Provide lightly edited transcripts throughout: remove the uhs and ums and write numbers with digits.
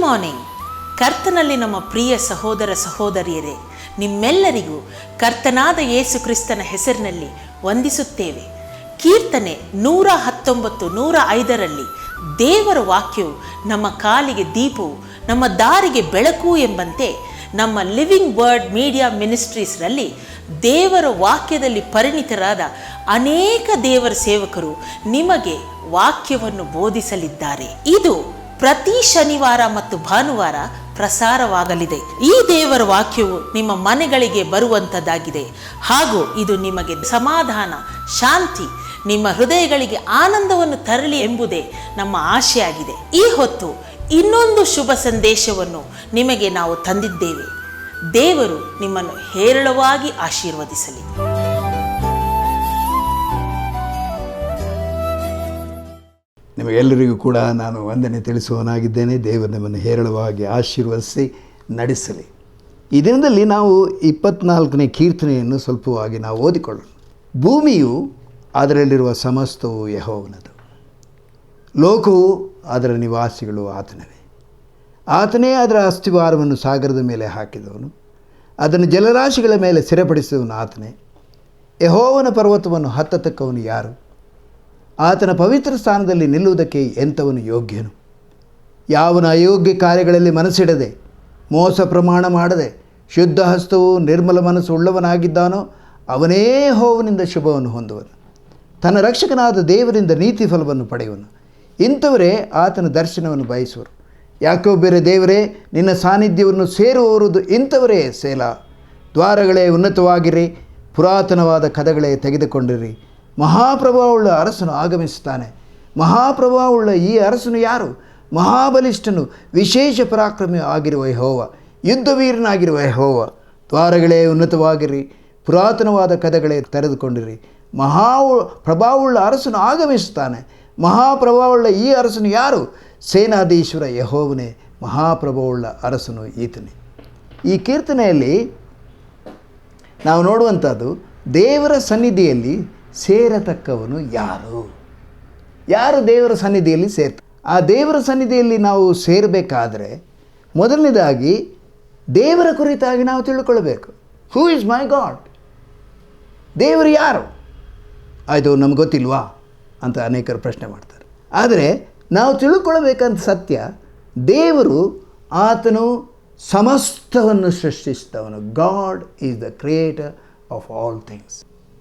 Morning. ಕರ್ತನಲ್ಲಿ ನಮ್ಮ ಪ್ರಿಯ ಸಹೋದರ ಸಹೋದರಿಯರೇ, ನಿಮ್ಮೆಲ್ಲರಿಗೂ ಕರ್ತನಾದ ಯೇಸು ಕ್ರಿಸ್ತನ ಹೆಸರಿನಲ್ಲಿ ವಂದಿಸುತ್ತೇವೆ. ಕೀರ್ತನೆ 119, 105ರಲ್ಲಿ ದೇವರ ವಾಕ್ಯವು ನಮ್ಮ ಕಾಲಿಗೆ ದೀಪವು, ನಮ್ಮ ದಾರಿಗೆ ಬೆಳಕು ಎಂಬಂತೆ ನಮ್ಮ ಲಿವಿಂಗ್ ವರ್ಡ್ ಮೀಡಿಯಾ ಮಿನಿಸ್ಟ್ರೀಸ್ರಲ್ಲಿ ದೇವರ ವಾಕ್ಯದಲ್ಲಿ ಪರಿಣಿತರಾದ ಅನೇಕ ದೇವರ ಸೇವಕರು ನಿಮಗೆ ವಾಕ್ಯವನ್ನು ಬೋಧಿಸಲಿದ್ದಾರೆ. ಇದು ಪ್ರತಿ ಶನಿವಾರ ಮತ್ತು ಭಾನುವಾರ ಪ್ರಸಾರವಾಗಲಿದೆ. ಈ ದೇವರ ವಾಕ್ಯವು ನಿಮ್ಮ ಮನೆಗಳಿಗೆ ಬರುವಂಥದ್ದಾಗಿದೆ ಹಾಗೂ ಇದು ನಿಮಗೆ ಸಮಾಧಾನ, ಶಾಂತಿ, ನಿಮ್ಮ ಹೃದಯಗಳಿಗೆ ಆನಂದವನ್ನು ತರಲಿ ಎಂಬುದೇ ನಮ್ಮ ಆಶೆಯಾಗಿದೆ. ಈ ಹೊತ್ತು ಇನ್ನೊಂದು ಶುಭ ಸಂದೇಶವನ್ನು ನಿಮಗೆ ನಾವು ತಂದಿದ್ದೇವೆ. ದೇವರು ನಿಮ್ಮನ್ನು ಹೇರಳವಾಗಿ ಆಶೀರ್ವದಿಸಲಿ. ನಿಮಗೆಲ್ಲರಿಗೂ ಕೂಡ ನಾನು ವಂದನೆ ತಿಳಿಸುವವನಾಗಿದ್ದೇನೆ. ದೇವರು ನಿಮ್ಮನ್ನು ಹೇರಳವಾಗಿ ಆಶೀರ್ವದಿಸಿ ನಡೆಸಲಿ. ಈ ದಿನದಲ್ಲಿ ನಾವು 24ನೇ ಕೀರ್ತನೆಯನ್ನು ಸ್ವಲ್ಪವಾಗಿ ನಾವು ಓದಿಕೊಳ್ಳೋಣ. ಭೂಮಿಯು ಅದರಲ್ಲಿರುವ ಸಮಸ್ತವು ಯೆಹೋವನದು, ಲೋಕವು ಅದರ ನಿವಾಸಿಗಳು ಆತನವೇ. ಆತನೇ ಅದರ ಅಸ್ತಿವಾರವನ್ನು ಸಾಗರದ ಮೇಲೆ ಹಾಕಿದವನು, ಅದನ್ನು ಜಲರಾಶಿಗಳ ಮೇಲೆ ಸ್ಥಿರಪಡಿಸಿದವನು ಆತನೇ. ಯೆಹೋವನ ಪರ್ವತವನ್ನು ಹತ್ತತಕ್ಕವನು ಯಾರು? ಆತನ ಪವಿತ್ರ ಸ್ಥಾನದಲ್ಲಿ ನಿಲ್ಲುವುದಕ್ಕೆ ಎಂಥವನು ಯೋಗ್ಯನು? ಯಾವನ ಅಯೋಗ್ಯ ಕಾರ್ಯಗಳಲ್ಲಿ ಮನಸ್ಸಿಡದೆ, ಮೋಸ ಪ್ರಮಾಣ ಮಾಡದೆ, ಶುದ್ಧ ಹಸ್ತವು ನಿರ್ಮಲ ಮನಸ್ಸು ಉಳ್ಳವನಾಗಿದ್ದಾನೋ ಅವನೇ ಯೆಹೋವನಿಂದ ಶುಭವನ್ನು ಹೊಂದುವನು, ತನ್ನ ರಕ್ಷಕನಾದ ದೇವರಿಂದ ನೀತಿ ಫಲವನ್ನು ಪಡೆಯುವನು. ಇಂಥವರೇ ಆತನ ದರ್ಶನವನ್ನು ಬಯಸುವರು. ಯಾಕೋಬ್ಯರ ದೇವರೇ, ನಿನ್ನ ಸಾನ್ನಿಧ್ಯವನ್ನು ಸೇರುವವರದು ಇಂಥವರೇ. ಸೇಲಾ. ದ್ವಾರಗಳೇ ಉನ್ನತವಾಗಿರಿ, ಪುರಾತನವಾದ ಕದಗಳೇ ತೆಗೆದುಕೊಂಡಿರಿ. ಮಹಾಪ್ರಭಾವವುಳ್ಳ ಅರಸನು ಆಗಮಿಸುತ್ತಾನೆ. ಮಹಾಪ್ರಭಾವವುಳ್ಳ ಈ ಅರಸನು ಯಾರು? ಮಹಾಬಲಿಷ್ಠನು, ವಿಶೇಷ ಪರಾಕ್ರಮಿ ಆಗಿರುವ ಯೆಹೋವ, ಯುದ್ಧವೀರನಾಗಿರುವ ಯೆಹೋವ. ದ್ವಾರಗಳೇ ಉನ್ನತವಾಗಿರಿ, ಪುರಾತನವಾದ ಕದಗಳೇ ತೆರೆದುಕೊಂಡಿರಿ. ಪ್ರಭಾವವುಳ್ಳ ಅರಸನು ಆಗಮಿಸುತ್ತಾನೆ. ಮಹಾಪ್ರಭಾವವುಳ್ಳ ಈ ಅರಸನು ಯಾರು? ಸೇನಾಧೀಶ್ವರ ಯೆಹೋವನೇ, ಮಹಾಪ್ರಭಾವವುಳ್ಳ ಅರಸನು ಈತನೇ. ಈ ಕೀರ್ತನೆಯಲ್ಲಿ ನಾವು ನೋಡುವಂಥದ್ದು, ದೇವರ ಸನ್ನಿಧಿಯಲ್ಲಿ ಸೇರತಕ್ಕವನು ಯಾರು? ಯಾರು ದೇವರ ಸನ್ನಿಧಿಯಲ್ಲಿ ಸೇರ್ತಾರೆ? ಆ ದೇವರ ಸನ್ನಿಧಿಯಲ್ಲಿ ನಾವು ಸೇರಬೇಕಾದ್ರೆ ಮೊದಲನೇದಾಗಿ ದೇವರ ಕುರಿತಾಗಿ ನಾವು ತಿಳ್ಕೊಳ್ಬೇಕು. ಹೂ ಇಸ್ ಮೈ ಗಾಡ್? ದೇವರು ಯಾರು? ಆಯಿತು, ನಮ್ಗೆ ಗೊತ್ತಿಲ್ವಾ ಅಂತ ಅನೇಕರು ಪ್ರಶ್ನೆ ಮಾಡ್ತಾರೆ. ಆದರೆ ನಾವು ತಿಳ್ಕೊಳ್ಬೇಕಂತ ಸತ್ಯ, ದೇವರು ಆತನು ಸಮಸ್ತವನ್ನು ಸೃಷ್ಟಿಸಿದವನು. God is the creator of all things.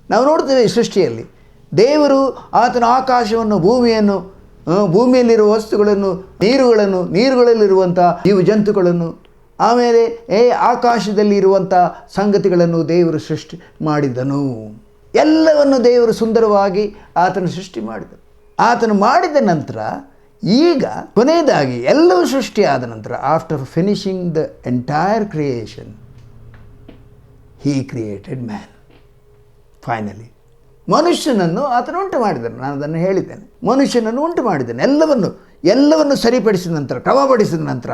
ನಾವು ನೋಡ್ತೇವೆ ಈ ಸೃಷ್ಟಿಯಲ್ಲಿ ದೇವರು ಆತನ ಆಕಾಶವನ್ನು, ಭೂಮಿಯನ್ನು, ಭೂಮಿಯಲ್ಲಿರುವ ವಸ್ತುಗಳನ್ನು, ನೀರುಗಳಲ್ಲಿರುವಂಥ ಜೀವ ಜಂತುಗಳನ್ನು, ಆಮೇಲೆ ಆಕಾಶದಲ್ಲಿ ಇರುವಂಥ ಸಂಗತಿಗಳನ್ನು ದೇವರು ಸೃಷ್ಟಿ ಮಾಡಿದನು. ಎಲ್ಲವನ್ನು ದೇವರು ಸುಂದರವಾಗಿ ಆತನು ಸೃಷ್ಟಿ ಮಾಡಿದನು. ಆತನು ಮಾಡಿದ ನಂತರ ಈಗ ಕೊನೆಯದಾಗಿ ಎಲ್ಲವೂ ಸೃಷ್ಟಿಯಾದ ನಂತರ, after finishing the entire creation, Hi created man. Finally ಮನುಷ್ಯನನ್ನು ಆತನು ಉಂಟು ಮಾಡಿದನು. ನಾನು ಅದನ್ನು ಹೇಳಿದ್ದೇನೆ. ಮನುಷ್ಯನನ್ನು ಉಂಟು ಮಾಡಿದ್ದಾನೆ. ಎಲ್ಲವನ್ನು ಸರಿಪಡಿಸಿದ ನಂತರ, ಕ್ರಮಪಡಿಸಿದ ನಂತರ,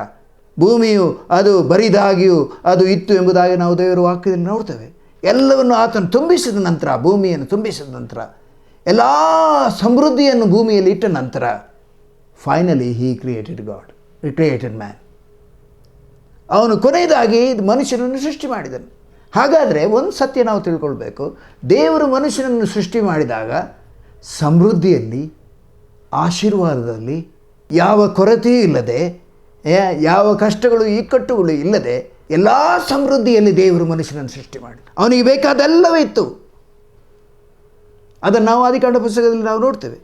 ಭೂಮಿಯು ಅದು ಬರಿದಾಗಿಯೂ ಅದು ಇತ್ತು ಎಂಬುದಾಗಿ ನಾವು ದೇವರ ವಾಕ್ಯದಲ್ಲಿ ನೋಡ್ತೇವೆ. ಎಲ್ಲವನ್ನು ಆತನು ತುಂಬಿಸಿದ ನಂತರ, ಭೂಮಿಯನ್ನು ತುಂಬಿಸಿದ ನಂತರ, ಎಲ್ಲ ಸಮೃದ್ಧಿಯನ್ನು ಭೂಮಿಯಲ್ಲಿ ಇಟ್ಟ ನಂತರ, ಫೈನಲಿ ಹೀ ಕ್ರಿಯೇಟೆಡ್ ಮ್ಯಾನ್. ಅವನು ಕೊನೆಯದಾಗಿ ಮನುಷ್ಯನನ್ನು ಸೃಷ್ಟಿ ಮಾಡಿದನು. ಹಾಗಾದರೆ ಒಂದು ಸತ್ಯ ನಾವು ತಿಳ್ಕೊಳ್ಬೇಕು. ದೇವರು ಮನುಷ್ಯನನ್ನು ಸೃಷ್ಟಿ ಮಾಡಿದಾಗ ಸಮೃದ್ಧಿಯಲ್ಲಿ, ಆಶೀರ್ವಾದದಲ್ಲಿ, ಯಾವ ಕೊರತೆಯೂ ಇಲ್ಲದೆ, ಯಾವ ಕಷ್ಟಗಳು ಇಕ್ಕಟ್ಟುಗಳು ಇಲ್ಲದೆ, ಎಲ್ಲ ಸಮೃದ್ಧಿಯಲ್ಲಿ ದೇವರು ಮನುಷ್ಯನನ್ನು ಸೃಷ್ಟಿ ಮಾಡಿ ಅವನಿಗೆ ಬೇಕಾದೆಲ್ಲವೇ ಇತ್ತು. ಅದನ್ನು ನಾವು ಆದಿಕಾಂಡ ಪುಸ್ತಕದಲ್ಲಿ ನಾವು ನೋಡ್ತೇವೆ.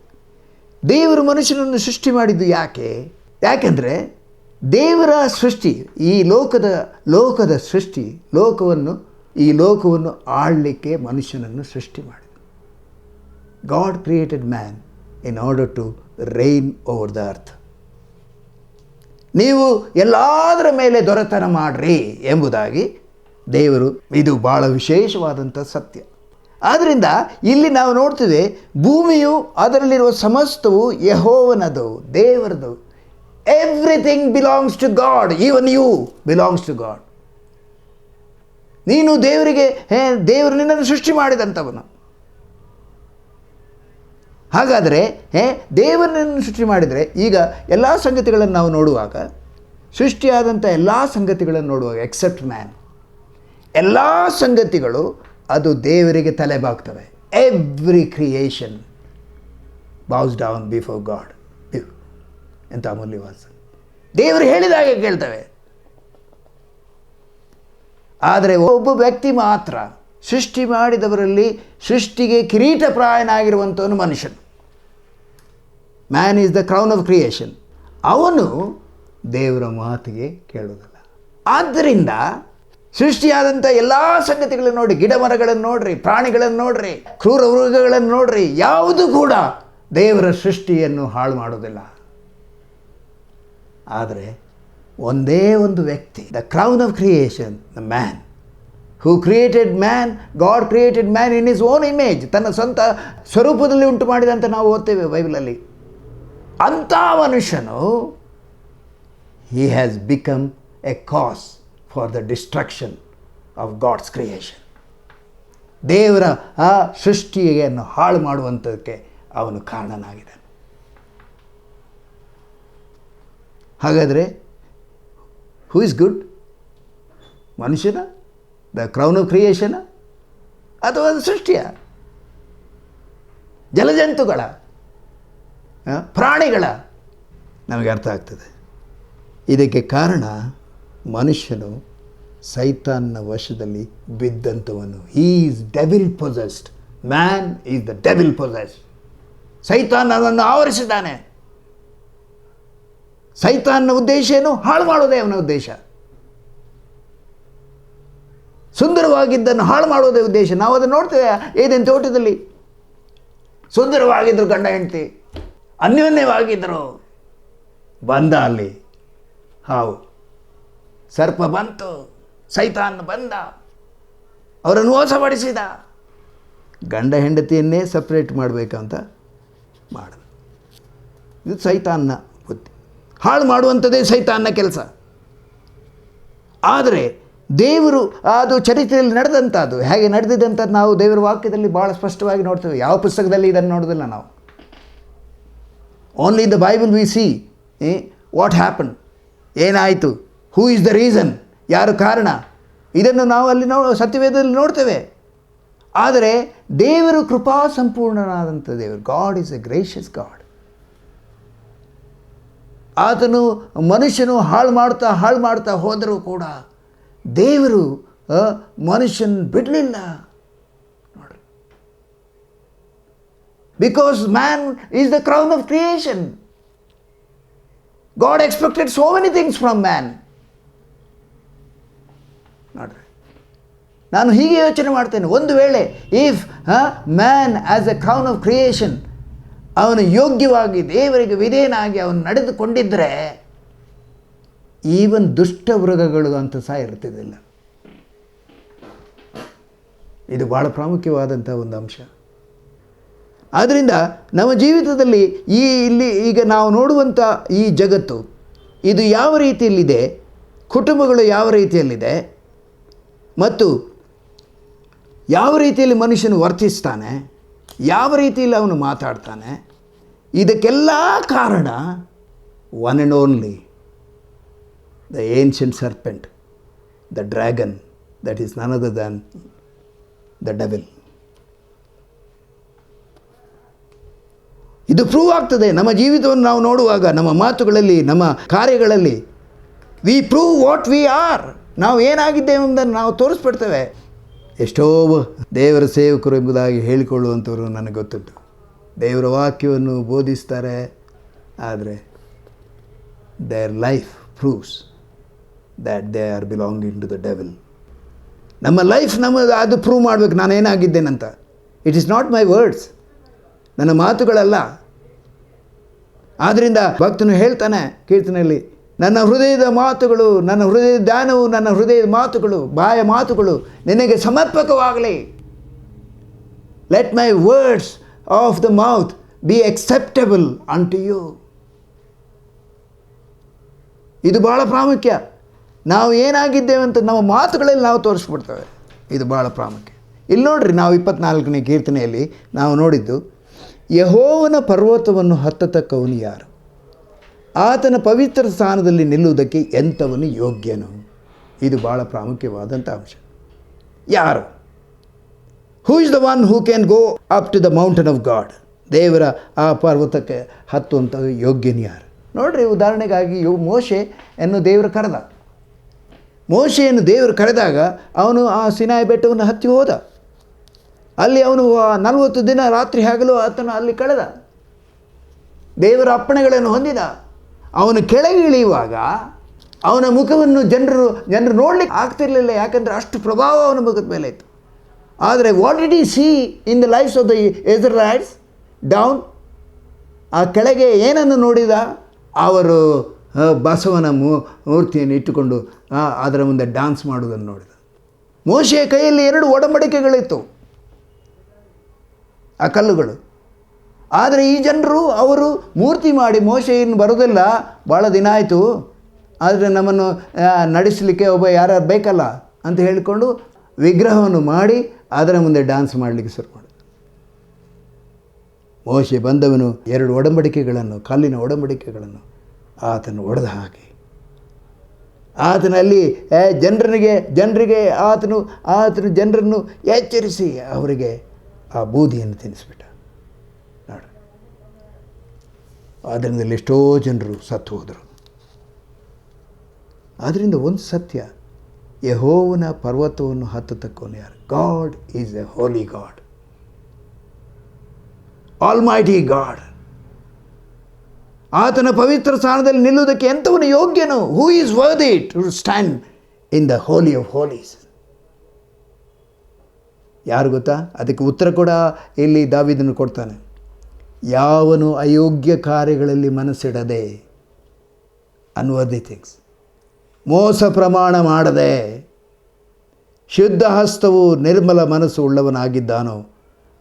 ದೇವರು ಮನುಷ್ಯನನ್ನು ಸೃಷ್ಟಿ ಮಾಡಿದ್ದು ಯಾಕೆಂದರೆ ದೇವರ ಸೃಷ್ಟಿ, ಈ ಲೋಕದ ಸೃಷ್ಟಿ, ಈ ಲೋಕವನ್ನು ಆಳಲಿಕ್ಕೆ ಮನುಷ್ಯನನ್ನು ಸೃಷ್ಟಿ ಮಾಡಿದ. God created man in order to reign over the earth. ನೀವು ಎಲ್ಲದರ ಮೇಲೆ ದೊರೆತನ ಮಾಡ್ರಿ ಎಂಬುದಾಗಿ ದೇವರು, ಇದು ಭಾಳ ವಿಶೇಷವಾದಂಥ ಸತ್ಯ. ಆದ್ದರಿಂದ ಇಲ್ಲಿ ನಾವು ನೋಡ್ತೇವೆ, ಭೂಮಿಯು ಅದರಲ್ಲಿರುವ ಸಮಸ್ತವು ಯೆಹೋವನದು, ದೇವರದು. Everything belongs to God. Even you belongs to God. ನೀನು ದೇವರು ನಿನ್ನನ್ನು ಸೃಷ್ಟಿ ಮಾಡಿದಂಥವನು. ಹಾಗಾದರೆ ದೇವರನ್ನು ಸೃಷ್ಟಿ ಮಾಡಿದರೆ, ಈಗ ಎಲ್ಲ ಸಂಗತಿಗಳನ್ನು ನಾವು ನೋಡುವಾಗ ಸೃಷ್ಟಿಯಾದಂಥ ಎಲ್ಲ ಸಂಗತಿಗಳನ್ನು ನೋಡುವಾಗ ಎಕ್ಸೆಪ್ಟ್ ಮ್ಯಾನ್, ಎಲ್ಲ ಸಂಗತಿಗಳು ಅದು ದೇವರಿಗೆ ತಲೆ ಬಾಗ್ತವೆ. Every creation bows down before God. ಎಂಥ ಅಮೂಲ್ಯವಾದ ದೇವರು ಹೇಳಿದಾಗೆ ಕೇಳ್ತವೆ. ಆದರೆ ಒಬ್ಬ ವ್ಯಕ್ತಿ ಮಾತ್ರ, ಸೃಷ್ಟಿ ಮಾಡಿದವರಲ್ಲಿ ಸೃಷ್ಟಿಗೆ ಕಿರೀಟಪ್ರಾಯನಾಗಿರುವಂಥವನು ಮನುಷ್ಯನು. Man is the crown of creation. ಅವನು ದೇವರ ಮಾತಿಗೆ ಕೇಳೋದಿಲ್ಲ. ಆದ್ದರಿಂದ ಸೃಷ್ಟಿಯಾದಂಥ ಎಲ್ಲ ಸಂಗತಿಗಳನ್ನು ನೋಡಿ, ಗಿಡ ಮರಗಳನ್ನು ನೋಡ್ರಿ, ಪ್ರಾಣಿಗಳನ್ನು ನೋಡ್ರಿ, ಕ್ರೂರ ಮೃಗಗಳನ್ನು ನೋಡ್ರಿ, ಯಾವುದು ಕೂಡ ದೇವರ ಸೃಷ್ಟಿಯನ್ನು ಹಾಳು ಮಾಡೋದಿಲ್ಲ. ಆದರೆ ಒಂದೇ ಒಂದು ವ್ಯಕ್ತಿ, the crown of creation, the man who created man, god created man in his own image, ತನ್ನ ಸ್ವಂತ ಸ್ವರೂಪದಲ್ಲಿ ಉಂಟು ಮಾಡಿದಂತ ನಾವು ಓದ್ತೇವೆ ಬೈಬಲಲ್ಲಿ. ಅಂಥ ಮನುಷ್ಯನು he has become a cause for the destruction of God's creation. ದೇವರ ಆ ಸೃಷ್ಟಿಯನ್ನು ಹಾಳು ಮಾಡುವಂಥದ್ದಕ್ಕೆ ಅವನು ಕಾರಣನಾಗಿದ್ದಾನೆ. ಹಾಗಾದರೆ ಹೂ ಇಸ್ ಗುಡ್? ಮನುಷ್ಯನ, ದ ಕ್ರೌನ್ ಆಫ್ ಕ್ರಿಯೇಷನ, ಅಥವಾ ಸೃಷ್ಟಿಯ, ಜಲಜಂತುಗಳ, ಪ್ರಾಣಿಗಳ? ನಮಗೆ ಅರ್ಥ ಆಗ್ತದೆ. ಇದಕ್ಕೆ ಕಾರಣ ಮನುಷ್ಯನು ಸೈತಾನ್ನ ವಶದಲ್ಲಿ ಬಿದ್ದಂಥವನು. He is devil possessed. Man is the devil possessed. ಸೈತಾನ್ ಅವನನ್ನು ಆವರಿಸಿದ್ದಾನೆ. ಸೈತಾನ್ನ ಉದ್ದೇಶ ಏನು? ಹಾಳು ಮಾಡೋದೇ ಅವನ ಉದ್ದೇಶ. ಸುಂದರವಾಗಿದ್ದನ್ನು ಹಾಳು ಮಾಡೋದೇ ಉದ್ದೇಶ. ನಾವು ಅದನ್ನು ನೋಡ್ತೇವೆ ಏದೇನು ತೋಟದಲ್ಲಿ. ಸುಂದರವಾಗಿದ್ದರು ಗಂಡ ಹೆಂಡತಿ, ಅನ್ಯೋನ್ಯವಾಗಿದ್ದರು. ಬಂದ ಅಲ್ಲಿ ಹಾವು, ಸರ್ಪ ಬಂತು, ಸೈತಾನ್ ಬಂದ, ಅವರನ್ನು ಮೋಸಪಡಿಸಿದ. ಗಂಡ ಹೆಂಡತಿಯನ್ನೇ ಸಪ್ರೇಟ್ ಮಾಡಬೇಕಂತ ಮಾಡ. ಇದು ಸೈತಾನ್ನ ಬುದ್ಧಿ. ಹಾಳು ಮಾಡುವಂಥದ್ದೇ ಸೈತಾನ್ನ ಕೆಲಸ. ಆದರೆ ದೇವರು ಅದು ಚರಿತ್ರೆಯಲ್ಲಿ ನಡೆದಂಥದ್ದು, ಹೇಗೆ ನಡೆದಿದ್ದಂಥದ್ದು ನಾವು ದೇವರ ವಾಕ್ಯದಲ್ಲಿ ಭಾಳ ಸ್ಪಷ್ಟವಾಗಿ ನೋಡ್ತೇವೆ. ಯಾವ ಪುಸ್ತಕದಲ್ಲಿ ಇದನ್ನು ನೋಡೋದಿಲ್ಲ ನಾವು. Only in the Bible we see what happen, ಏನಾಯಿತು, ಹೂ ಈಸ್ ದ ರೀಸನ್, ಯಾರು ಕಾರಣ, ಇದನ್ನು ನಾವು ಅಲ್ಲಿ ಸತ್ಯವೇದದಲ್ಲಿ ನೋಡ್ತೇವೆ. ಆದರೆ ದೇವರು ಕೃಪಾ ಸಂಪೂರ್ಣನಾದಂಥ ದೇವರು. God is A gracious god. ಆತನು ಮನುಷ್ಯನು ಹಾಳು ಮಾಡ್ತಾ ಹೋದರೂ ಕೂಡ ದೇವರು ಮನುಷ್ಯನ ಬಿಡಲಿಲ್ಲ. ನೋಡ್ರಿ, because man is the crown of creation. God expected so many things from man. ನೋಡ್ರಿ, ನಾನು ಹೀಗೆ ಯೋಚನೆ ಮಾಡ್ತೇನೆ, ಒಂದು ವೇಳೆ if man as A crown of creation ಅವನು ಯೋಗ್ಯವಾಗಿ ದೇವರಿಗೆ ವಿಧೇಯನಾಗಿ ಅವನು ನಡೆದುಕೊಂಡಿದ್ದರೆ ಈವನ್ ದುಷ್ಟ ಮೃಗಗಳು ಅಂತ ಸಹ ಇರ್ತಿದ್ದಿಲ್ಲ. ಇದು ಭಾಳ ಪ್ರಾಮುಖ್ಯವಾದಂಥ ಒಂದು ಅಂಶ. ಆದ್ದರಿಂದ ನಮ್ಮ ಜೀವಿತದಲ್ಲಿ ಈಗ ನಾವು ನೋಡುವಂಥ ಈ ಜಗತ್ತು ಇದು ಯಾವ ರೀತಿಯಲ್ಲಿದೆ, ಕುಟುಂಬಗಳು ಯಾವ ರೀತಿಯಲ್ಲಿದೆ, ಮತ್ತು ಯಾವ ರೀತಿಯಲ್ಲಿ ಮನುಷ್ಯನು ವರ್ತಿಸ್ತಾನೆ, ಯಾವ ರೀತಿಯಲ್ಲಿ ಅವನು ಮಾತಾಡ್ತಾನೆ, ಇದಕ್ಕೆಲ್ಲ ಕಾರಣ one and only the ancient serpent, the dragon, that is none other than the devil. ಇದು ಪ್ರೂವ್ ಆಗ್ತದೆ ನಮ್ಮ ಜೀವಿತವನ್ನು ನಾವು ನೋಡುವಾಗ, ನಮ್ಮ ಮಾತುಗಳಲ್ಲಿ, ನಮ್ಮ ಕಾರ್ಯಗಳಲ್ಲಿ. We prove what we are. ನಾವು ಏನಾಗಿದ್ದೇವೆ ಎಂಬುದನ್ನು ನಾವು ತೋರಿಸ್ಬಿಡ್ತೇವೆ. ಎಷ್ಟೋ ದೇವರ ಸೇವಕರು ಎಂಬುದಾಗಿ ಹೇಳಿಕೊಳ್ಳುವಂಥವರು ನನಗೆ ಗೊತ್ತುಂಟು. ದೇವರ ವಾಕ್ಯವನ್ನು ಬೋಧಿಸ್ತಾರೆ, ಆದರೆ their life proves that they are belonging to the devil. ನಮ್ಮ ಲೈಫ್ ಅದು ಪ್ರೂವ್ ಮಾಡಬೇಕು ನಾನೇನಾಗಿದ್ದೇನಂತ. It is not my words, ನನ್ನ ಮಾತುಗಳಲ್ಲ. ಆದ್ದರಿಂದ ಭಕ್ತನು ಹೇಳ್ತಾನೆ ಕೀರ್ತನೆಯಲ್ಲಿ, ನನ್ನ ಹೃದಯದ ಮಾತುಗಳು, ನನ್ನ ಹೃದಯದ ಧ್ಯಾನವು, ನನ್ನ ಹೃದಯದ ಮಾತುಗಳು, ಬಾಯ ಮಾತುಗಳು ನಿನಗೆ ಸಮರ್ಪಕವಾಗಲಿ. Let my words of the mouth be acceptable unto you. ಇದು ಭಾಳ ಪ್ರಾಮುಖ್ಯ. ನಾವು ಏನಾಗಿದ್ದೇವೆ ಅಂತ ನಮ್ಮ ಮಾತುಗಳಲ್ಲಿ ನಾವು ತೋರಿಸ್ಬಿಡ್ತೇವೆ. ಇದು ಭಾಳ ಪ್ರಾಮುಖ್ಯ. ಇಲ್ಲಿ ನೋಡ್ರಿ, ನಾವು 24ನೇ ಕೀರ್ತನೆಯಲ್ಲಿ ನಾವು ನೋಡಿದ್ದು, ಯೆಹೋವನ ಪರ್ವತವನ್ನು ಹತ್ತತಕ್ಕವನು ಯಾರು? ಆತನ ಪವಿತ್ರ ಸ್ಥಾನದಲ್ಲಿ ನಿಲ್ಲುವುದಕ್ಕೆ ಎಂಥವನು ಯೋಗ್ಯನು. ಇದು ಭಾಳ ಪ್ರಾಮುಖ್ಯವಾದಂಥ ಅಂಶ. ಯಾರು? Who is the one who can go up to the mountain of God? ದೇವರ ಆ ಪರ್ವತಕ್ಕೆ ಹತ್ತುವಂಥ ಯೋಗ್ಯನು ಯಾರು? ನೋಡ್ರಿ, ಉದಾಹರಣೆಗಾಗಿ ಮೋಶೆಯನ್ನು ದೇವರು ಕರೆದ. ಮೋಶೆಯನ್ನು ದೇವರು ಕರೆದಾಗ ಅವನು ಆ ಸಿನಾಯಿ ಬೆಟ್ಟವನ್ನು ಹತ್ತಿ ಹೋದ. ಅಲ್ಲಿ ಅವನು 40 ದಿನ ರಾತ್ರಿ ಹಗಲು ಆತನು ಅಲ್ಲಿ ಕಳೆದ. ದೇವರ ಅಪ್ಪಣೆಗಳನ್ನು ಹೊಂದಿದ. ಅವನು ಕೆಳಗೆ ಇಳಿಯುವಾಗ ಅವನ ಮುಖವನ್ನು ಜನರು ನೋಡಲಿಕ್ಕೆ ಆಗ್ತಿರಲಿಲ್ಲ, ಯಾಕಂದರೆ ಅಷ್ಟು ಪ್ರಭಾವ ಅವನ ಮುಖದ ಮೇಲೆ ಇತ್ತು. ಆದರೆ what did he see in the lives of the Israels down? ಆ ಕೆಳಗೆ ಏನನ್ನು ನೋಡಿದ? ಅವರು ಬಸವನ ಮೂರ್ತಿಯನ್ನು ಇಟ್ಟುಕೊಂಡು ಅದರ ಮುಂದೆ ಡ್ಯಾನ್ಸ್ ಮಾಡುವುದನ್ನು ನೋಡಿದ. ಮೋಶೆಯ ಕೈಯಲ್ಲಿ 2 ಒಡಂಬಡಿಕೆಗಳಿತ್ತು, ಆ ಕಲ್ಲುಗಳು. ಆದರೆ ಈ ಜನರು ಅವರು ಮೂರ್ತಿ ಮಾಡಿ, ಮೋಶೆ ಇನ್ನು ಬರೋದಿಲ್ಲ, ಭಾಳ ದಿನ ಆಯಿತು, ಆದರೆ ನಮ್ಮನ್ನು ನಡೆಸಲಿಕ್ಕೆ ಒಬ್ಬ ಯಾರು ಬೇಕಲ್ಲ ಅಂತ ಹೇಳಿಕೊಂಡು ವಿಗ್ರಹವನ್ನು ಮಾಡಿ ಅದರ ಮುಂದೆ ಡ್ಯಾನ್ಸ್ ಮಾಡಲಿಕ್ಕೆ ಶುರು ಮಾಡಿದ. ಮೋಶೆ ಬಂದವನು 2 ಒಡಂಬಡಿಕೆಗಳನ್ನು, ಕಲ್ಲಿನ ಒಡಂಬಡಿಕೆಗಳನ್ನು ಆತನು ಒಡೆದ ಹಾಕಿ ಆತನಲ್ಲಿ ಜನರಿಗೆ ಆತನು ಜನರನ್ನು ಎಚ್ಚರಿಸಿ ಅವರಿಗೆ ಆ ಬೂದಿಯನ್ನು ತಿನ್ನಿಸ್ಬಿಟ್ಟ. ನೋಡು, ಅದರಿಂದ ಎಷ್ಟೋ ಜನರು ಸತ್ತು ಹೋದರು. ಆದ್ದರಿಂದ ಒಂದು ಸತ್ಯ, ಯೆಹೋವನ ಪರ್ವತವನ್ನು ಹತ್ತತಕ್ಕವನು ಯಾರು? God is a holy God, almighty God. ಆತನ ಪವಿತ್ರ ಸ್ಥಾನದಲ್ಲಿ ನಿಲ್ಲುವುದಕ್ಕೆ ಎಂಥವನು ಯೋಗ್ಯನು? Who is worthy to stand in the holy of holies? ಯಾರು ಗೊತ್ತಾ? ಅದಕ್ಕೆ ಉತ್ತರ ಕೂಡ ಇಲ್ಲಿ ದಾವೀದನು ಕೊಡ್ತಾನೆ. ಯಾವನು ಅಯೋಗ್ಯ ಕಾರ್ಯಗಳಲ್ಲಿ ಮನಸ್ಸಿಡದೆ, ಅನ್ವರ್ದಿ ಥಿಂಗ್ಸ್, ಮೋಸ ಪ್ರಮಾಣ ಮಾಡದೆ, ಶುದ್ಧ ಹಸ್ತವು ನಿರ್ಮಲ ಮನಸ್ಸು ಉಳ್ಳವನಾಗಿದ್ದಾನೋ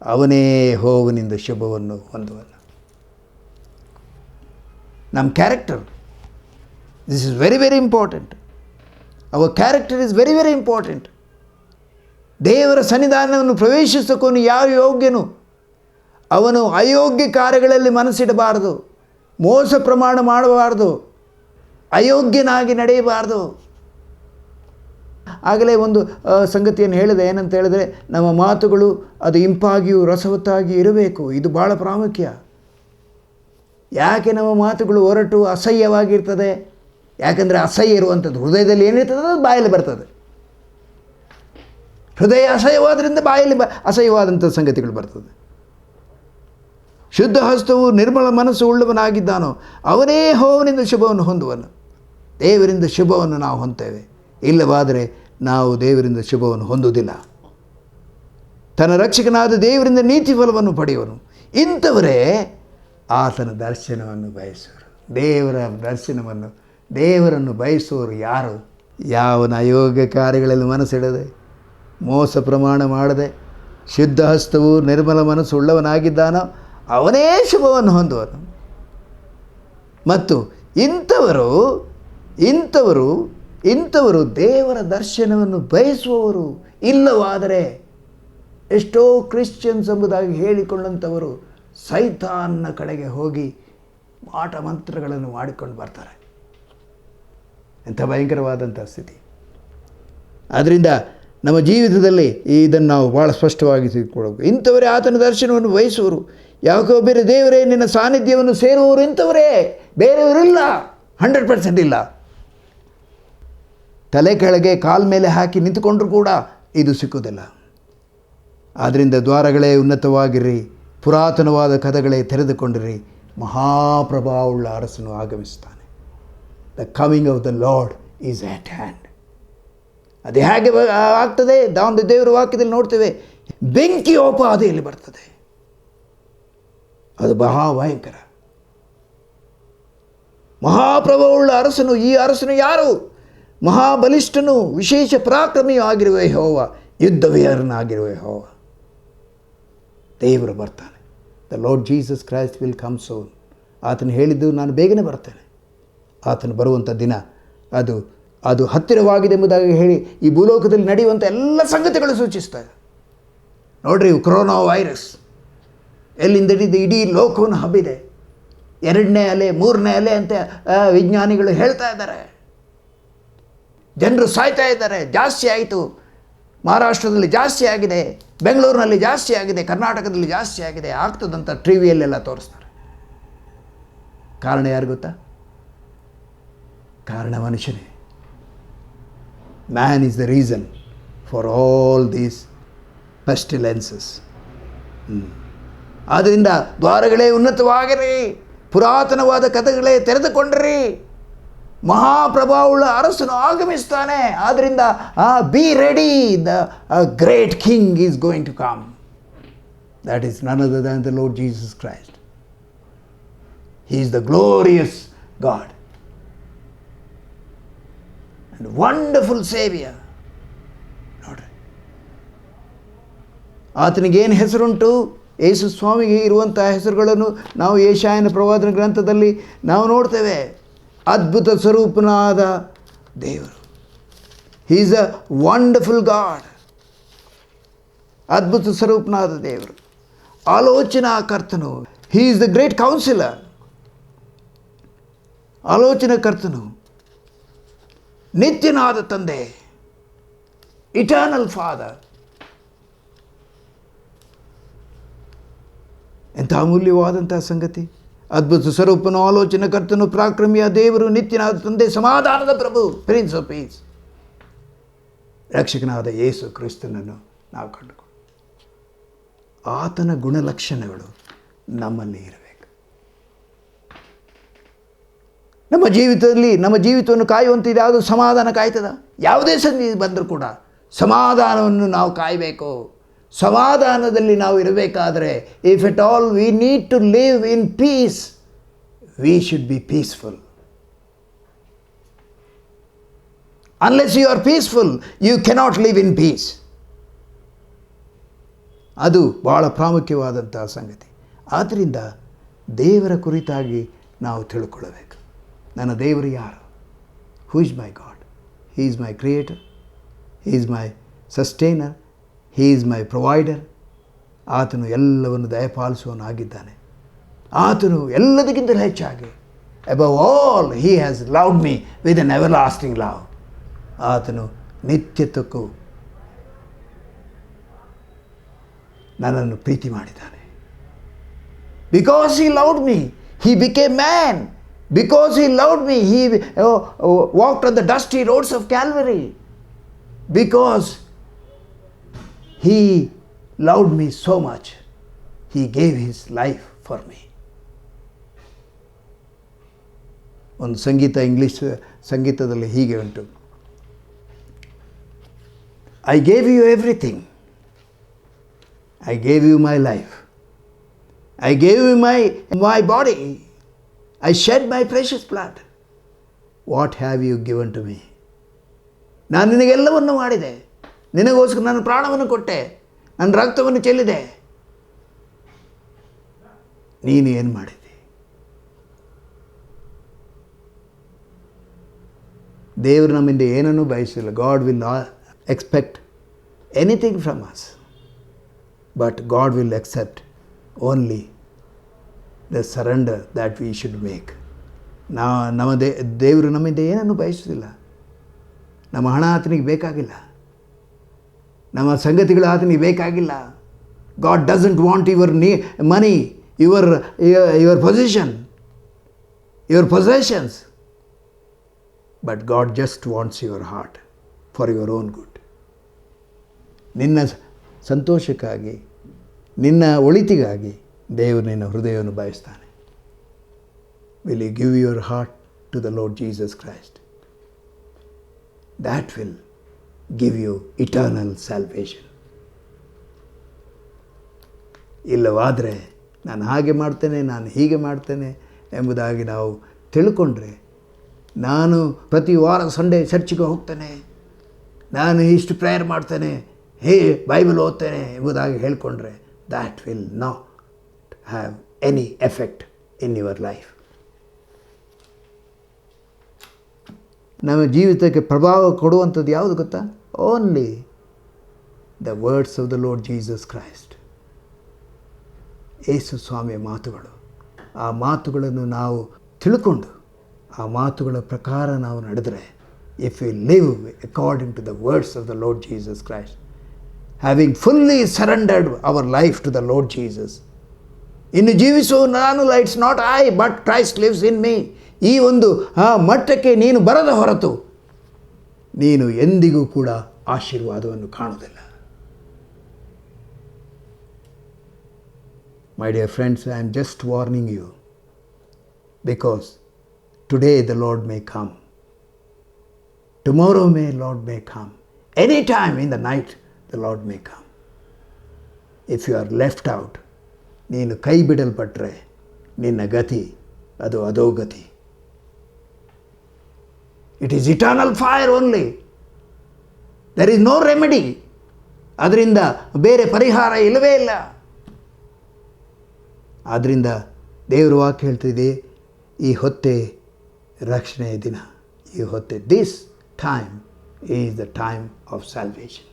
ಅವನೇ ಯೆಹೋವನಿಂದ ಶುಭವನ್ನು ಹೊಂದುವನು. ನಮ್ಮ character, this is very very important. Our character is very very important. ದೇವರ ಸನ್ನಿಧಾನವನ್ನು ಪ್ರವೇಶಿಸೋನು ಯಾವ ಯೋಗ್ಯನು? ಅವನು ಅಯೋಗ್ಯ ಕಾರ್ಯಗಳಲ್ಲಿ ಮನಸ್ಸಿಡಬಾರದು, ಮೋಸ ಪ್ರಮಾಣ ಮಾಡಬಾರ್ದು, ಅಯೋಗ್ಯನಾಗಿ ನಡೆಯಬಾರ್ದು. ಆಗಲೇ ಒಂದು ಸಂಗತಿಯನ್ನು ಹೇಳಿದೆ, ಏನಂತ ಹೇಳಿದರೆ, ನಮ್ಮ ಮಾತುಗಳು ಅದು ಇಂಪಾಗಿಯೂ ರಸವತ್ತಾಗಿಯೂ ಇರಬೇಕು. ಇದು ಭಾಳ ಪ್ರಾಮುಖ್ಯ. ಯಾಕೆ ನಮ್ಮ ಮಾತುಗಳು ಹೊರಟು ಅಸಹ್ಯವಾಗಿರ್ತದೆ? ಯಾಕಂದರೆ ಅಸಹ್ಯ ಇರುವಂಥದ್ದು ಹೃದಯದಲ್ಲಿ ಏನಿರ್ತದೆ ಅದು ಬಾಯಲ್ಲಿ ಬರ್ತದೆ. ಹೃದಯ ಅಸಹ್ಯವಾದ್ರಿಂದ ಬಾಯಲ್ಲಿ ಅಸಹ್ಯವಾದಂಥ ಸಂಗತಿಗಳು ಬರ್ತದೆ. ಶುದ್ಧ ಹಸ್ತವು ನಿರ್ಮಲ ಮನಸ್ಸು ಉಳ್ಳವನಾಗಿದ್ದಾನೋ ಅವನೇ ಯೆಹೋವನಿಂದ ಶುಭವನ್ನು ಹೊಂದುವನು. ದೇವರಿಂದ ಶುಭವನ್ನು ನಾವು ಹೊಂದ್ತೇವೆ, ಇಲ್ಲವಾದರೆ ನಾವು ದೇವರಿಂದ ಶುಭವನ್ನು ಹೊಂದುವುದಿಲ್ಲ. ತನ್ನ ರಕ್ಷಕನಾದ ದೇವರಿಂದ ನೀತಿ ಫಲವನ್ನು ಪಡೆಯುವನು. ಇಂಥವರೇ ಆತನ ದರ್ಶನವನ್ನು ಬಯಸುವರು. ದೇವರನ್ನು ಬಯಸುವವರು ಯಾರು? ಯಾವನ ಅಯೋಗ್ಯ ಕಾರ್ಯಗಳಲ್ಲಿ ಮನಸ್ಸಿಡದೆ, ಮೋಸ ಪ್ರಮಾಣ ಮಾಡದೆ, ಶುದ್ಧ ಹಸ್ತವು ನಿರ್ಮಲ ಮನಸ್ಸು ಉಳ್ಳವನಾಗಿದ್ದಾನೋ ಅವನೇ ಶುಭವನ್ನು ಹೊಂದುವನು. ಮತ್ತು ಇಂಥವರು ದೇವರ ದರ್ಶನವನ್ನು ಬಯಸುವವರು. ಇಲ್ಲವಾದರೆ ಎಷ್ಟೋ ಕ್ರಿಶ್ಚಿಯನ್ಸ್ ಎಂಬುದಾಗಿ ಹೇಳಿಕೊಂಡಂಥವರು ಸೈತಾನ್ನ ಕಡೆಗೆ ಹೋಗಿ ಮಾಟ ಮಂತ್ರಗಳನ್ನು ಮಾಡಿಕೊಂಡು ಬರ್ತಾರೆ. ಎಂಥ ಭಯಂಕರವಾದಂಥ ಸ್ಥಿತಿ. ಆದ್ದರಿಂದ ನಮ್ಮ ಜೀವಿತದಲ್ಲಿ ಇದನ್ನು ನಾವು ಭಾಳ ಸ್ಪಷ್ಟವಾಗಿ ತಿಳ್ಕೊಳ್ಬೇಕು. ಇಂಥವರೇ ಆತನ ದರ್ಶನವನ್ನು ಬಯಸುವರು. ಯಾಕೋಬರ ದೇವರೇ ನಿನ್ನ ಸಾನ್ನಿಧ್ಯವನ್ನು ಸೇರುವವರು ಇಂಥವರೇ, ಬೇರೆಯವರಿಲ್ಲ. 100% ಇಲ್ಲ. ತಲೆ ಕೆಳಗೆ ಕಾಲ ಮೇಲೆ ಹಾಕಿ ನಿಂತುಕೊಂಡ್ರೂ ಕೂಡ ಇದು ಸಿಕ್ಕುವುದಿಲ್ಲ. ಆದ್ದರಿಂದ ದ್ವಾರಗಳೇ ಉನ್ನತವಾಗಿರ್ರಿ, ಪುರಾತನವಾದ ಕದಗಳೇ ತೆರೆದುಕೊಂಡಿರಿ, ಮಹಾಪ್ರಭಾವವುಳ್ಳ ಅರಸನು ಆಗಮಿಸ್ತಾನೆ. The coming of the Lord is at hand. ಅದು ಹೇಗೆ ಆಗ್ತದೆ? ದೇವರ ವಾಕ್ಯದಲ್ಲಿ ನೋಡ್ತೇವೆ, ಬೆಂಕಿಯೋಪಾದಿಯಲ್ಲಿ ಬರ್ತದೆ. ಅದು ಭಯಂಕರ. ಮಹಾಪ್ರಭಾವವುಳ್ಳ ಅರಸನು. ಈ ಅರಸನು ಯಾರು? ಮಹಾಬಲಿಷ್ಠನು, ವಿಶೇಷ ಪರಾಕ್ರಮಿಯೂ ಆಗಿರುವ ಯೆಹೋವ, ಯುದ್ಧವೀರನಾಗಿರುವ ಯೆಹೋವ. ದೇವರು ಬರ್ತಾನೆ. The Lord Jesus Christ will come soon. ಆತನು ಹೇಳಿದ್ದು, ನಾನು ಬೇಗನೆ ಬರ್ತೇನೆ. ಆತನು ಬರುವಂಥ ದಿನ ಅದು ಹತ್ತಿರವಾಗಿದೆ ಎಂಬುದಾಗಿ ಹೇಳಿ ಈ ಭೂಲೋಕದಲ್ಲಿ ನಡೆಯುವಂಥ ಎಲ್ಲ ಸಂಗತಿಗಳು ಸೂಚಿಸ್ತವೆ. ನೋಡ್ರಿ, ಕೊರೋನಾ ವೈರಸ್ ಎಲ್ಲಿಂದ ಹಿಡಿದು ಇಡೀ ಲೋಕವನ್ನು ಹಬ್ಬಿದೆ. ಎರಡನೇ ಅಲೆ, ಮೂರನೇ ಅಲೆ ಅಂತ ವಿಜ್ಞಾನಿಗಳು ಹೇಳ್ತಾ ಇದ್ದಾರೆ. ಜನರು ಸಾಯ್ತಾ ಇದ್ದಾರೆ. ಜಾಸ್ತಿ ಆಯಿತು, ಮಹಾರಾಷ್ಟ್ರದಲ್ಲಿ ಜಾಸ್ತಿ ಆಗಿದೆ, ಬೆಂಗಳೂರಿನಲ್ಲಿ ಜಾಸ್ತಿ ಆಗಿದೆ, ಕರ್ನಾಟಕದಲ್ಲಿ ಜಾಸ್ತಿ ಆಗಿದೆ, ಆಗ್ತದಂತ ಟಿವಿಯಲ್ಲೆಲ್ಲ ತೋರಿಸ್ತಾರೆ. ಕಾರಣ ಯಾರು ಗೊತ್ತಾ? ಕಾರಣ ಮನುಷ್ಯನೇ. Man is the reason for all these pestilences. ಆದ್ದರಿಂದ ದ್ವಾರಗಳೇ ಉನ್ನತವಾಗಿರಿ, ಪುರಾತನವಾದ ಕಥೆಗಳೇ ತೆರೆದುಕೊಂಡ್ರಿ, ಮಹಾಪ್ರಭಾವವುಳ್ಳ ಅರಸನು ಆಗಮಿಸ್ತಾನೆ. ಆದ್ದರಿಂದ be ready, the great king is going to come. That is none other than the Lord Jesus Christ. He is the glorious God and wonderful saviour. ನೋಡ್ರಿ, ಆತನಿಗೇನು ಹೆಸರುಂಟು? ಯೇಸು ಸ್ವಾಮಿಗೆ ಇರುವಂಥ ಹೆಸರುಗಳನ್ನು ನಾವು ಯೆಶಾಯನ ಪ್ರವಾದನ ಗ್ರಂಥದಲ್ಲಿ ನಾವು ನೋಡ್ತೇವೆ. ಅದ್ಭುತ ಸ್ವರೂಪನಾದ ದೇವರು. He is a wonderful God. ಅದ್ಭುತ ಸ್ವರೂಪನಾದ ದೇವರು, ಆಲೋಚನಾ ಕರ್ತನು. He is the great counsellor. ಆಲೋಚನಾ ಕರ್ತನು, ನಿತ್ಯನಾದ ತಂದೆ, ಇಟರ್ನಲ್ ಫಾದರ್. ಎಂಥ ಅಮೂಲ್ಯವಾದಂಥ ಸಂಗತಿ. ಅದ್ಭುತ ಸ್ವರೂಪನು, ಆಲೋಚನಾ ಕರ್ತನು, ಪರಾಕ್ರಮಿಯ ದೇವರು, ನಿತ್ಯನಾದ ತಂದೆ, ಸಮಾಧಾನದ ಪ್ರಭು, ಪ್ರಿನ್ಸ್ ಆಫ್ ಪೀಸ್, ರಕ್ಷಕನಾದ ಯೇಸು ಕ್ರಿಸ್ತನನ್ನು ನಾವು ಕಂಡುಕೊಂಡು ಆತನ ಗುಣಲಕ್ಷಣಗಳು ನಮ್ಮಲ್ಲಿ ಇರಬೇಕು. ನಮ್ಮ ಜೀವಿತದಲ್ಲಿ ನಮ್ಮ ಜೀವಿತವನ್ನು ಕಾಯುವಂಥದ್ದು ಯಾವುದು? ಸಮಾಧಾನ ಕಾಯ್ತದ? ಯಾವುದೇ ಸಂಧಿ ಬಂದರೂ ಕೂಡ ಸಮಾಧಾನವನ್ನು ನಾವು ಕಾಯಬೇಕು. ಸಮಾಧಾನದಲ್ಲಿ ನಾವು ಇರಬೇಕಾದರೆ, if at all we need to live in peace, we should be peaceful. Unless you are peaceful, you cannot live in peace. ಅದು ಭಾಳ ಪ್ರಾಮುಖ್ಯವಾದಂಥ ಸಂಗತಿ. ಆದ್ದರಿಂದ ದೇವರ ಕುರಿತಾಗಿ ನಾವು ತಿಳ್ಕೊಳ್ಳಬೇಕು. ನನ್ನ ದೇವರು ಯಾರು? Who is my God? He is my creator, he is my sustainer, he is my provider. ಆತನು ಎಲ್ಲವನ್ನು ದಯಪಾಲಿಸುವವನಾಗಿದ್ದಾನೆ. ಆತನು ಎಲ್ಲದಕ್ಕಿಂತಲೂ ಹೆಚ್ಚಾಗಿ, above all, he has loved me with an everlasting love. ಆತನು ನಿತ್ಯತ್ವಕ್ಕೂ ನನ್ನನ್ನು ಪ್ರೀತಿ ಮಾಡಿದ್ದಾನೆ. Because he loved me, he became man. Because he loved me, he walked on the dusty roads of Calvary. Because he loved me so much, he gave his life for me. ಒಂದು ಸಂಗೀತ, English ಸಂಗೀತದಲ್ಲಿ ಹೀಗೆ ಉಂಟು: I gave you everything. I gave you my life. I gave you my body. I shed my precious blood. What have you given to me? ನಾನು ನಿನಗೆಲ್ಲವನ್ನು ಮಾಡಿದೆ, ನಿನಗೋಸ್ಕರ ನನ್ನ ಪ್ರಾಣವನ್ನು ಕೊಟ್ಟೆ, ನನ್ನ ರಕ್ತವನ್ನು ಚೆಲ್ಲಿದೆ. ನೀನು ಏನು ಮಾಡಿದೆ? ದೇವರು ನಮ್ಮಿಂದ ಏನನ್ನೂ ಬಯಸಿಲ್ಲ. God will not expect anything from us, but God will accept only the surrender that we should make. ನಮ್ಮ ದೇವರು ನಮ್ಮಿಂದ ಏನನ್ನು ಬಯಸುವುದಿಲ್ಲ. ನಮ್ಮ ಹಣ ಆತನಿಗೆ ಬೇಕಾಗಿಲ್ಲ, ನಮ್ಮ ಸಂಗತಿಗಳು ಆತನಿಗೆ ಬೇಕಾಗಿಲ್ಲ. God doesn't want your money, your position, your possessions, but God just wants your heart for your own good. ನಿನ್ನ ಸಂತೋಷಕ್ಕಾಗಿ, ನಿನ್ನ ಒಳಿತಿಗಾಗಿ ದೇವರು ನಿನ್ನ ಹೃದಯವನ್ನು ಬಯಸ್ತಾನೆ. Will you give your heart to the Lord Jesus Christ? That will give you eternal salvation. ಇಲ್ಲವಾದರೆ ನಾನು ಹಾಗೆ ಮಾಡ್ತೇನೆ, ನಾನು ಹೀಗೆ ಮಾಡ್ತೇನೆ ಎಂಬುದಾಗಿ ನಾವು ತಿಳ್ಕೊಂಡ್ರೆ, ನಾನು ಪ್ರತಿ ವಾರ ಸಂಡೇ ಚರ್ಚಿಗೆ ಹೋಗ್ತೇನೆ, ನಾನು ಇಷ್ಟು ಪ್ರೇಯರ್ ಮಾಡ್ತೇನೆ, ಬೈಬಲ್ ಓದ್ತೇನೆ ಎಂಬುದಾಗಿ ಹೇಳ್ಕೊಂಡ್ರೆ, that will not have any effect in your life. ನಮ್ಮ ಜೀವಿತಕ್ಕೆ ಪ್ರಭಾವ ಕೊಡುವಂಥದ್ದು ಯಾವುದು ಗೊತ್ತಾ? Only the words of the Lord Jesus Christ. Yesu ಸ್ವಾಮಿಯ ಮಾತುಗಳು. ಆ ಮಾತುಗಳನ್ನು ನಾವು ತಿಳ್ಕೊಂಡು ಆ ಮಾತುಗಳ ಪ್ರಕಾರ ನಾವು ನಡೆದರೆ, if you live according to the words of the Lord Jesus Christ, having fully surrendered our life to the Lord Jesus, ಇನ್ನು ಜೀವಿಸುವ ನಾನು, it's not I but Christ lives in me, ಈ ಒಂದು ಮಟ್ಟಕ್ಕೆ ನೀನು ಬರದ ಹೊರತು ನೀನು ಎಂದಿಗೂ ಕೂಡ ಆಶೀರ್ವಾದವನ್ನು ಕಾಣುವುದಿಲ್ಲ. My dear friends, I am just warning you, because today the Lord may come, tomorrow Lord may come, any time in the night the Lord may come. If you are left out, ನೀನು ಕೈ ಬಿಡಲ್ಪಟ್ಟರೆ ನಿನ್ನ ಗತಿ ಅದು ಅಧೋಗತಿ. It is eternal fire only. There is no remedy. ಅದರಿಂದ ಬೇರೆ ಪರಿಹಾರ ಇಲ್ಲವೇ ಇಲ್ಲ. ಆದ್ದರಿಂದ ದೇವರು ವಾಕ್ಯ ಹೇಳ್ತಿದೆ, ಈ ಹೊತ್ತೆ ರಕ್ಷಣೆಯ ದಿನ, ಈ ಹೊತ್ತೆ, this time is the time of salvation.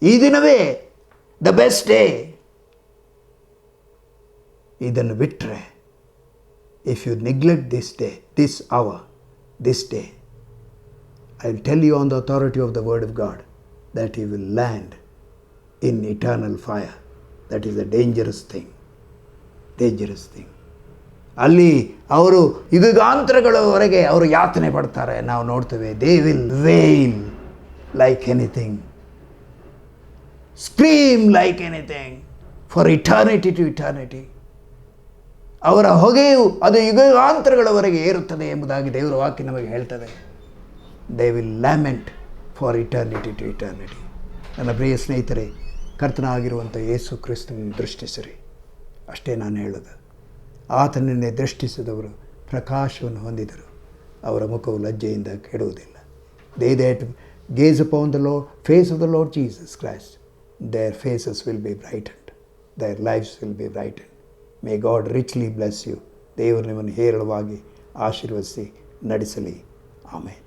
ಈ ದಿನವೇ ದ ಬೆಸ್ಟ್ ಡೇ. ಇದನ್ನು ಬಿಟ್ಟರೆ, if you neglect this day, this hour, this day, I will tell you on the authority of the word of God that you will land in eternal fire. That is a dangerous thing. Dangerous thing. ಅಲ್ಲಿ ಅವರು ಯುಗಾಂತರಗಳವರೆಗೆ ಅವರು ಯಾತನೆ ಪಡ್ತಾರೆ, ನಾವು ನೋಡ್ತೇವೆ. They will wail like anything, scream like anything for eternity to eternity. ಅವರ ಹೊಗೆಯು ಅದು ಯುಗಾಂತರಗಳವರೆಗೆ ಏರುತ್ತದೆ ಎಂಬುದಾಗಿ ದೇವರ ವಾಕ್ಯ ನಮಗೆ ಹೇಳ್ತದೆ. They will lament for eternity to eternity. ನನ್ನ ಪ್ರಿಯ ಸ್ನೇಹಿತರೆ, ಕರ್ತನಾಗಿರುವಂಥ ಯೇಸು ಕ್ರಿಸ್ತನನ್ನು ದೃಷ್ಟಿಸಿರಿ, ಅಷ್ಟೇ ನಾನು ಹೇಳೋದು. ಆತನನ್ನೇ ದೃಷ್ಟಿಸಿದವರು ಪ್ರಕಾಶವನ್ನು ಹೊಂದಿದರು, ಅವರ ಮುಖವು ಲಜ್ಜೆಯಿಂದ ಕೆಡುವುದಿಲ್ಲ. They that gaze upon the face of the Lord Jesus Christ, their faces will be brightened, their lives will be brightened. May God richly bless you. ದೇವರು ನಿಮ್ಮನ್ನು ಹೇರಳವಾಗಿ ಆಶೀರ್ವದಿಸಿ ನಡೆಸಲಿ. ಆಮೇನ್.